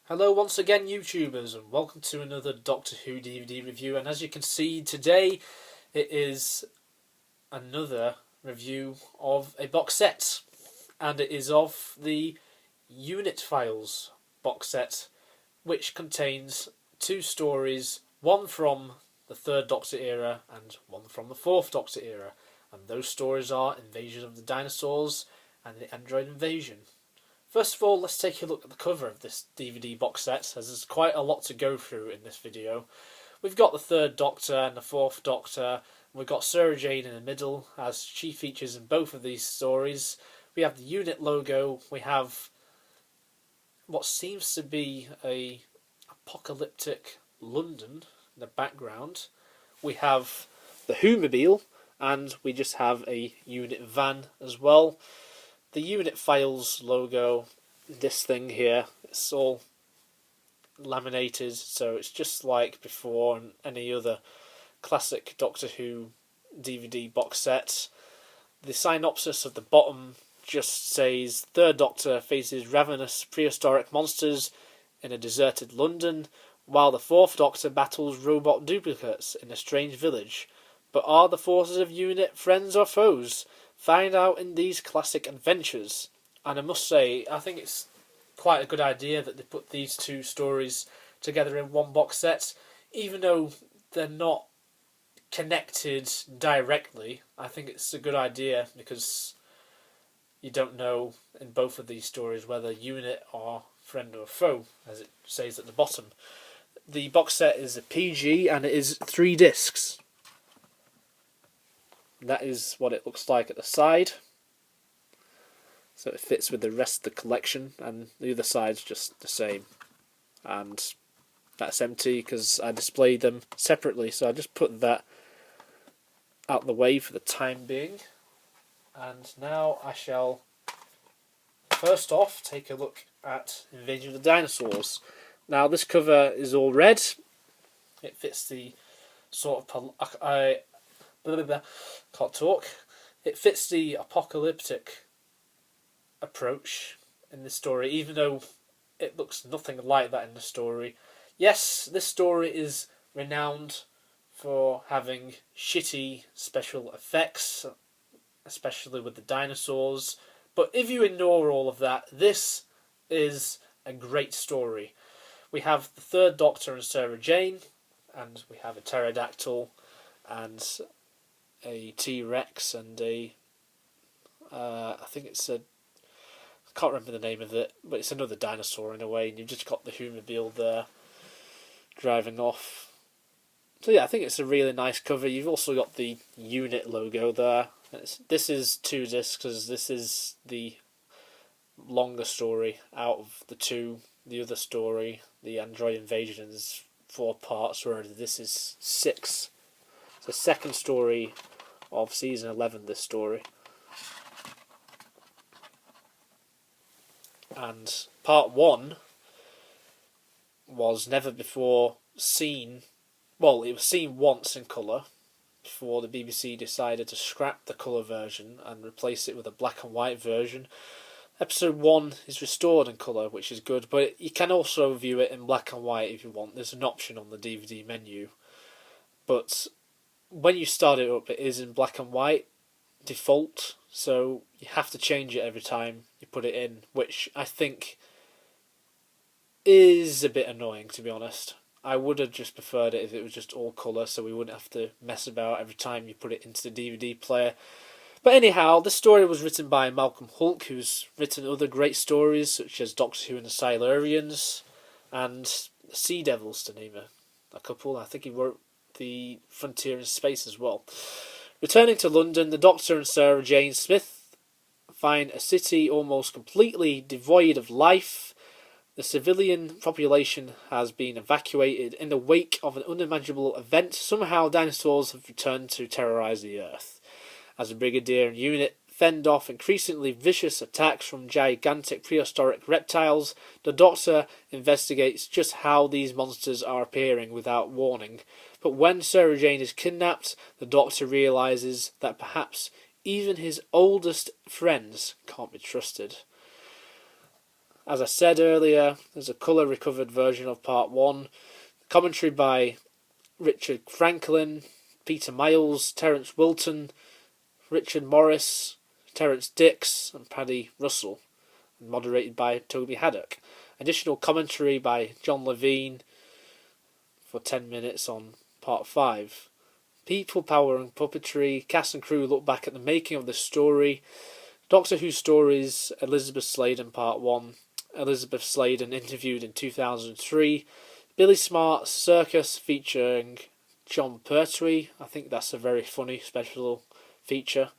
Hello once again, YouTubers, and welcome to another Doctor Who DVD review. And as you can see today, it is another review of a box set, and it is of the U.N.I.T Files box set, which contains two stories, one from the Third Doctor era and one from the Fourth Doctor era. And those stories are Invasion of the Dinosaurs and the Android Invasion. First of all, let's take a look at the cover of this DVD box set, as there's quite a lot to go through in this video. We've got the Third Doctor and the Fourth Doctor. We've got Sarah Jane in the middle, as she features in both of these stories. We have the U.N.I.T logo. We have what seems to be a apocalyptic London in the background. We have the Who-mobile, and we just have a U.N.I.T van as well. The U.N.I.T Files logo, this thing here, it's all laminated, so it's just like before and any other classic Doctor Who DVD box set. The synopsis at the bottom just says, Third Doctor faces ravenous prehistoric monsters in a deserted London, while the Fourth Doctor battles robot duplicates in a strange village. But are the forces of U.N.I.T friends or foes? Find out in these classic adventures. And I must say, I think it's quite a good idea that they put these two stories together in one box set. Even though they're not connected directly, I think it's a good idea because you don't know in both of these stories whether U.N.I.T are friend or foe, as it says at the bottom. The box set is a PG and it is 3 discs. That is what it looks like at the side. So it fits with the rest of the collection, and the other side's just the same. And that's empty because I displayed them separately, so I just put that out the way for the time being. And now I shall first off take a look at Invasion of the Dinosaurs. Now this cover is all red. It fits the sort of can't talk. It fits the apocalyptic approach in this story, even though it looks nothing like that in the story. Yes, this story is renowned for having shitty special effects, especially with the dinosaurs. But if you ignore all of that, this is a great story. We have the Third Doctor and Sarah Jane, and we have a pterodactyl and a T-Rex and I think it's I can't remember the name of it, but it's another dinosaur in a way, and you've just got the Who-mobile there driving off. So yeah, I think it's a really nice cover. You've also got the U.N.I.T logo there. This is 2 discs because this is the longer story out of the two. The other story, the Android Invasion, is 4 parts, whereas this is 6. It's the second story of season 11, this story. And part 1 was never before seen. Well, it was seen once in colour before the BBC decided to scrap the colour version and replace it with a black and white version. Episode 1 is restored in colour, which is good, but you can also view it in black and white if you want. There's an option on the DVD menu. But when you start it up, it is in black and white default, so you have to change it every time you put it in, which I think is a bit annoying, to be honest. I would have just preferred it if it was just all colour, so we wouldn't have to mess about every time you put it into the DVD player. But anyhow, this story was written by Malcolm Hulke, who's written other great stories, such as Doctor Who and the Silurians, and the Sea Devils, to name a couple. I think he wrote the Frontier in Space as well. Returning to London, the Doctor and Sarah Jane Smith find a city almost completely devoid of life. The civilian population has been evacuated in the wake of an unimaginable event. Somehow dinosaurs have returned to terrorise the Earth. As the Brigadier and U.N.I.T fend off increasingly vicious attacks from gigantic prehistoric reptiles, the Doctor investigates just how these monsters are appearing without warning. But when Sarah Jane is kidnapped, the Doctor realises that perhaps even his oldest friends can't be trusted. As I said earlier, there's a colour recovered version of Part 1. Commentary by Richard Franklin, Peter Miles, Terence Wilton, Richard Morris, Terence Dix and Paddy Russell, and moderated by Toby Haddock. Additional commentary by John Levine for 10 minutes on Part 5. People, Power and Puppetry. Cast and crew look back at the making of this story. Doctor Who Stories, Elizabeth Sladen Part 1. Elizabeth Sladen interviewed in 2003. Billy Smart's Circus featuring John Pertwee. I think that's a very funny special feature.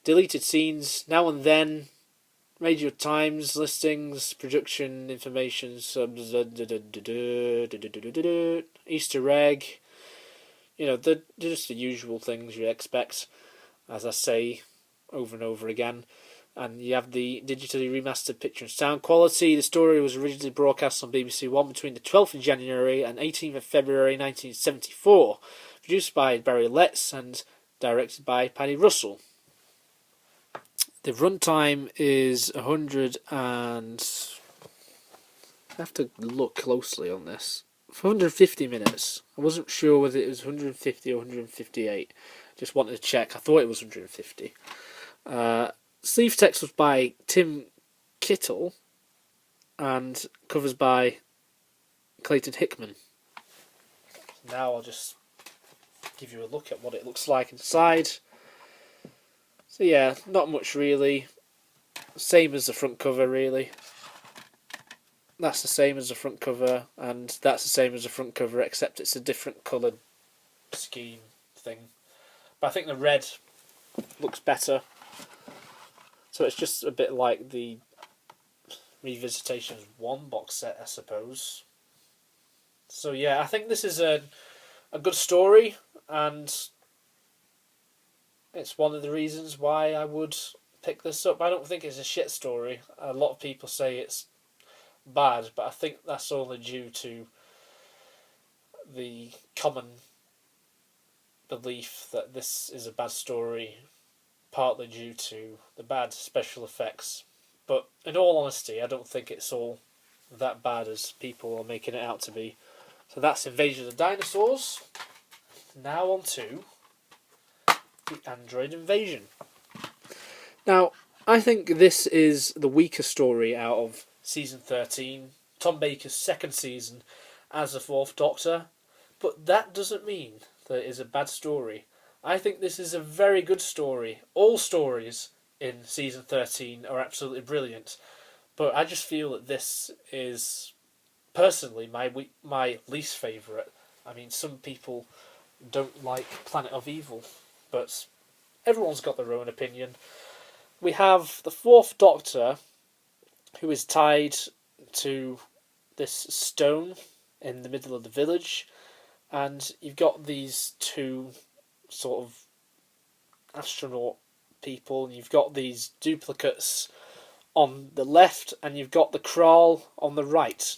Deleted scenes, Now and Then, Radio Times, listings, production information, subs, Easter egg. You know, they're just the usual things you expect, as I say over and over again. And you have the digitally remastered picture and sound quality. The story was originally broadcast on BBC One between the 12th of January and 18th of February 1974. Produced by Barry Letts and directed by Paddy Russell. The runtime is 100 and... I have to look closely on this. 150 minutes. I wasn't sure whether it was 150 or 158. Just wanted to check. I thought it was 150. Sleeve text was by Tim Kittle and covers by Clayton Hickman. Now I'll just give you a look at what it looks like inside. So yeah, not much really. Same as the front cover really. That's the same as the front cover, and that's the same as the front cover, except it's a different coloured scheme thing. But I think the red looks better. So it's just a bit like the Revisitations 1 box set, I suppose. So yeah, I think this is a good story, and it's one of the reasons why I would pick this up. I don't think it's a shit story. A lot of people say it's bad, but I think that's only due to the common belief that this is a bad story, partly due to the bad special effects. But in all honesty, I don't think it's all that bad as people are making it out to be. So that's Invasion of the Dinosaurs. Now on to the Android Invasion. Now, I think this is the weaker story out of Season 13, Tom Baker's second season as the Fourth Doctor, but that doesn't mean that it is a bad story. I think this is a very good story. All stories in Season 13 are absolutely brilliant, but I just feel that this is, personally, my least favourite. I mean, some people don't like Planet of Evil, but everyone's got their own opinion. We have the Fourth Doctor, who is tied to this stone in the middle of the village, and you've got these two sort of astronaut people, and you've got these duplicates on the left, and you've got the Kral on the right.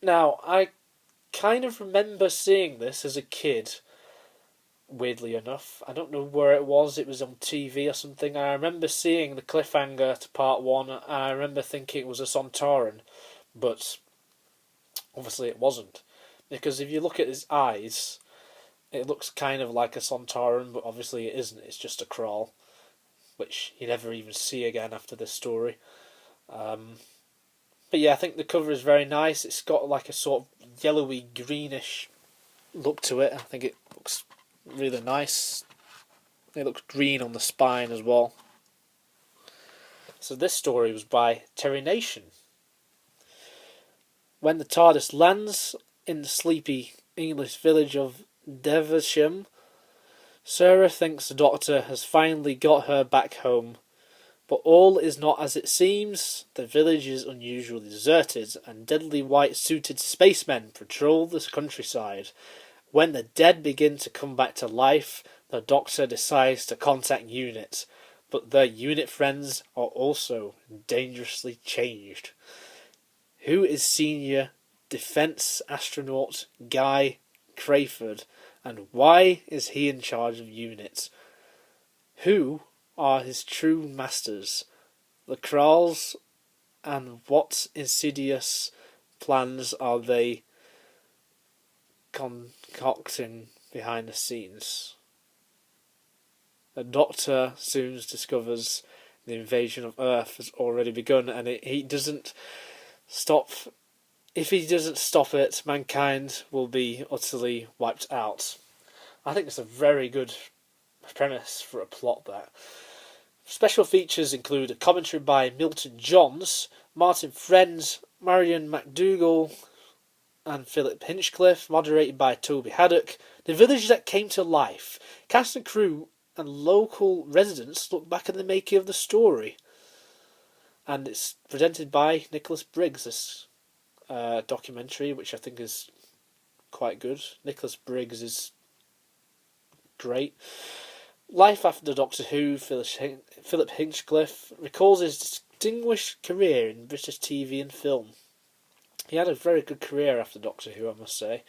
Now, I kind of remember seeing this as a kid, weirdly enough. I don't know where it was on TV or something. I remember seeing the cliffhanger to Part 1, and I remember thinking it was a Sontaran, but obviously it wasn't. Because if you look at his eyes, it looks kind of like a Sontaran, but obviously it isn't, it's just a Kral, which you never even see again after this story. But yeah, I think the cover is very nice. It's got like a sort of yellowy, greenish look to it. I think it looks really nice. It looks green on the spine as well. So this story was by Terry Nation. When the TARDIS lands in the sleepy English village of Devonshire, Sarah thinks the Doctor has finally got her back home. But all is not as it seems. The village is unusually deserted, and deadly white-suited spacemen patrol the countryside. When the dead begin to come back to life, the Doctor decides to contact U.N.I.T, but their U.N.I.T friends are also dangerously changed. Who is Senior Defence Astronaut Guy Crayford, and why is he in charge of U.N.I.T? Who are his true masters? The Kralls And what insidious plans are they concocting behind the scenes? The Doctor soon discovers the invasion of Earth has already begun, and he doesn't stop. If he doesn't stop it, mankind will be utterly wiped out. I think it's a very good premise for a plot there. Special features include a commentary by Milton Johns, Martin Friend, Marion McDougall, and Philip Hinchcliffe, moderated by Toby Haddock. The Village That Came to Life. Cast and crew and local residents look back at the making of the story. And it's presented by Nicholas Briggs, this documentary, which I think is quite good. Nicholas Briggs is great. Life after Doctor Who, Philip Hinchcliffe recalls his distinguished career in British TV and film. He had a very good career after Doctor Who, I must say.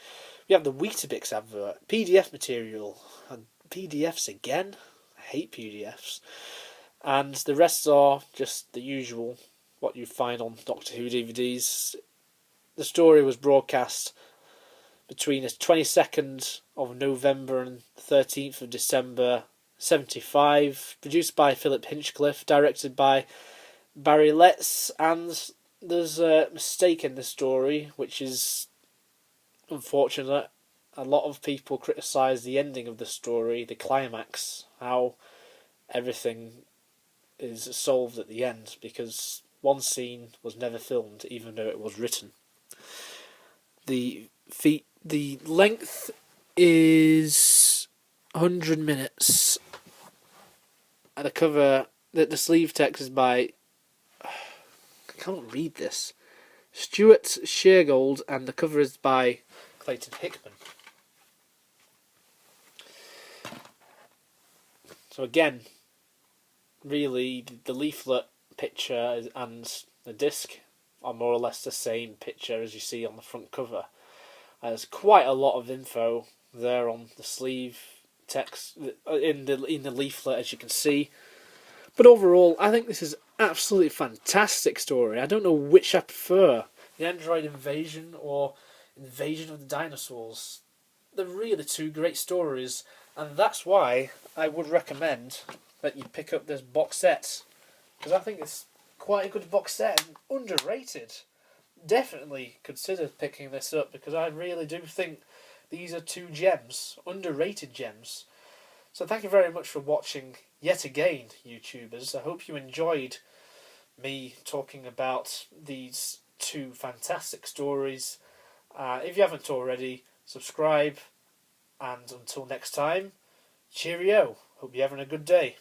We have the Weetabix advert, PDF material, and PDFs again. I hate PDFs. And the rest are just the usual, what you find on Doctor Who DVDs. The story was broadcast between the 22nd of November and 13th of December 1975, produced by Philip Hinchcliffe, directed by Barry Letts, and there's a mistake in the story, which is unfortunate. A lot of people criticise the ending of the story, the climax, how everything is solved at the end, because one scene was never filmed, even though it was written. The length is 100 minutes, and the sleeve text is by, I can't read this, Stuart Sheargold, and the cover is by Clayton Hickman. So again, really, the leaflet picture and the disc are more or less the same picture as you see on the front cover. There's quite a lot of info there on the sleeve text in the leaflet, as you can see. But overall, I think this is absolutely fantastic story. I don't know which I prefer, the Android Invasion or Invasion of the Dinosaurs. They're really two great stories, and that's why I would recommend that you pick up this box set, because I think it's quite a good box set and underrated. Definitely consider picking this up, because I really do think these are two gems, underrated gems. So thank you very much for watching yet again, YouTubers. I hope you enjoyed me talking about these two fantastic stories. If you haven't already, subscribe, and until next time, cheerio. Hope you're having a good day.